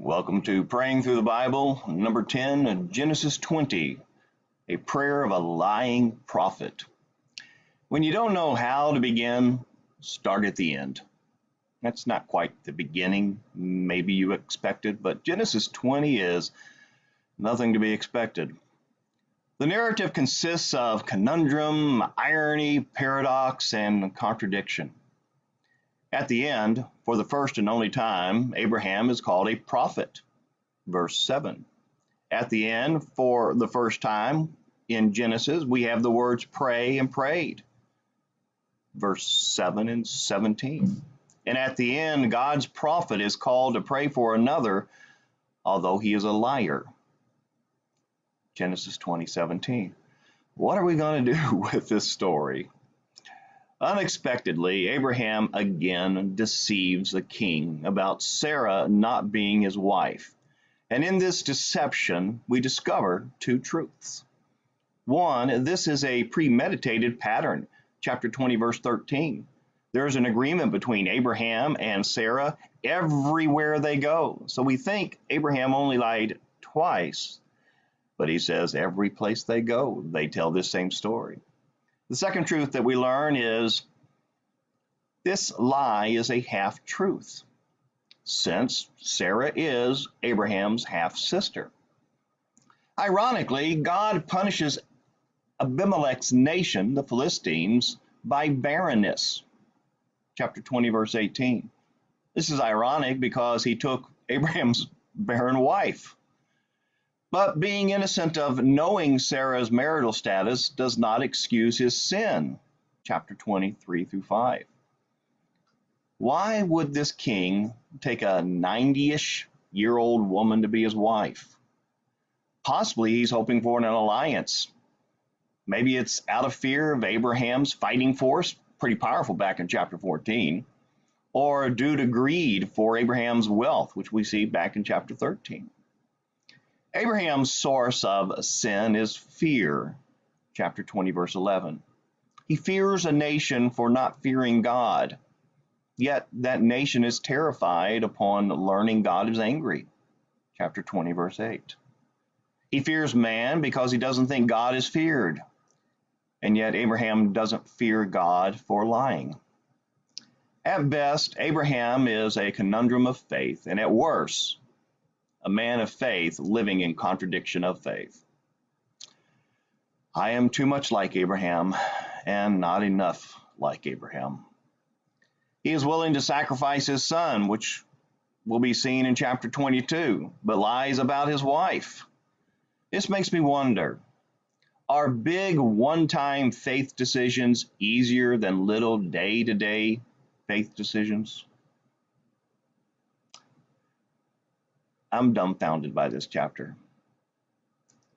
Welcome to Praying Through the Bible, number 10, Genesis 20, a prayer of a lying prophet. When you don't know how to begin, start at the end. That's not quite the beginning maybe you expected, but Genesis 20 is nothing to be expected. The narrative consists of conundrum, irony, paradox, and contradiction. At the end, for the first and only time, Abraham is called a prophet. Verse 7. At the end, for the first time in Genesis, we have the words pray and prayed. Verse 7 and 17. And at the end, God's prophet is called to pray for another, although he is a liar. Genesis 20:17. What are we going to do with this story? Unexpectedly, Abraham again deceives the king about Sarah not being his wife. And in this deception, we discover two truths. One, this is a premeditated pattern. Chapter 20, verse 13. There's an agreement between Abraham and Sarah everywhere they go. So we think Abraham only lied twice, but he says every place they go, they tell this same story. The second truth that we learn is this lie is a half-truth, since Sarah is Abraham's half-sister. Ironically, God punishes Abimelech's nation, the Philistines, by barrenness. Chapter 20, verse 18. This is ironic because he took Abraham's barren wife. But being innocent of knowing Sarah's marital status does not excuse his sin. Chapter 23 through 5. Why would this king take a 90-ish-year-old woman to be his wife? Possibly he's hoping for an alliance. Maybe it's out of fear of Abraham's fighting force, pretty powerful back in chapter 14, or due to greed for Abraham's wealth, which we see back in chapter 13. Abraham's source of sin is fear, chapter 20, verse 11. He fears a nation for not fearing God, yet that nation is terrified upon learning God is angry, chapter 20, verse 8. He fears man because he doesn't think God is feared, and yet Abraham doesn't fear God for lying. At best, Abraham is a conundrum of faith, and at worst, a man of faith living in contradiction of faith. I am too much like Abraham and not enough like Abraham. He is willing to sacrifice his son, which will be seen in chapter 22, but lies about his wife. This makes me wonder, are big one-time faith decisions easier than little day-to-day faith decisions? I'm dumbfounded by this chapter.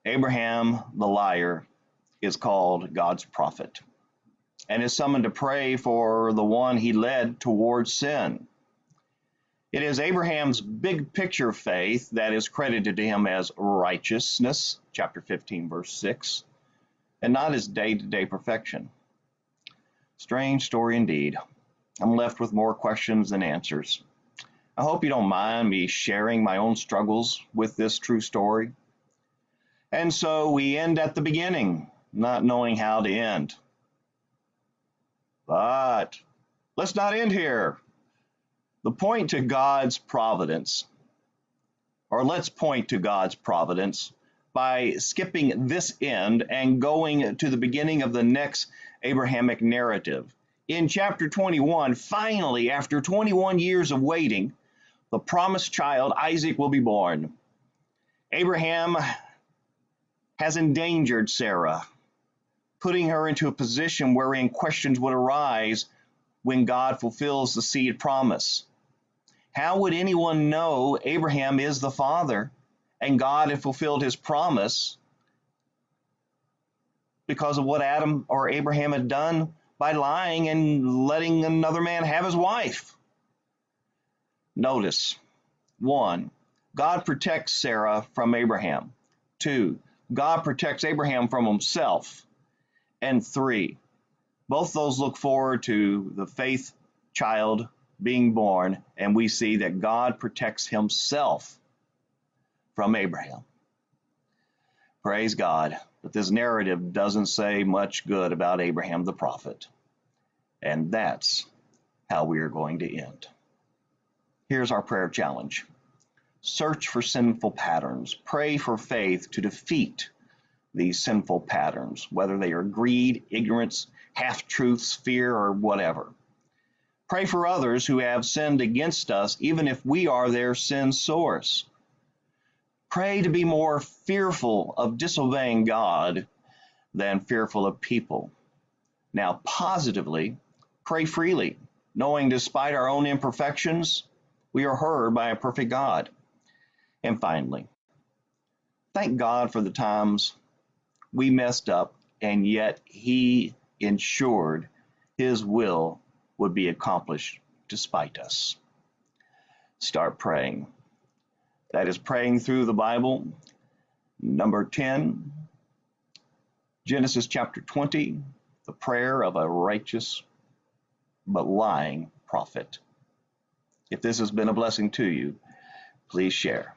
Abraham, the liar, is called God's prophet and is summoned to pray for the one he led towards sin. It is Abraham's big picture faith that is credited to him as righteousness, chapter 15, verse 6, and not his day-to-day perfection. Strange story indeed. I'm left with more questions than answers. I hope you don't mind me sharing my own struggles with this true story. And so we end at the beginning, not knowing how to end. But let's not end here. The point to God's providence, or let's point to God's providence by skipping this end and going to the beginning of the next Abrahamic narrative. In chapter 21, finally, after 21 years of waiting, the promised child, Isaac, will be born. Abraham has endangered Sarah, putting her into a position wherein questions would arise when God fulfills the seed promise. How would anyone know Abraham is the father and God had fulfilled his promise because of what Adam or Abraham had done by lying and letting another man have his wife? Notice, 1, God protects Sarah from Abraham. 2, God protects Abraham from himself. And 3, both those look forward to the faith child being born, and we see that God protects himself from Abraham. Praise God, but this narrative doesn't say much good about Abraham the prophet. And that's how we are going to end. Here's our prayer challenge. Search for sinful patterns. Pray for faith to defeat these sinful patterns, whether they are greed, ignorance, half-truths, fear, or whatever. Pray for others who have sinned against us, even if we are their sin source. Pray to be more fearful of disobeying God than fearful of people. Now, positively, pray freely, knowing despite our own imperfections, we are heard by a perfect God. And finally, thank God for the times we messed up, and yet He ensured His will would be accomplished despite us. Start praying. That is praying through the Bible. Number 10, Genesis chapter 20, the prayer of a righteous but lying prophet. If this has been a blessing to you, please share.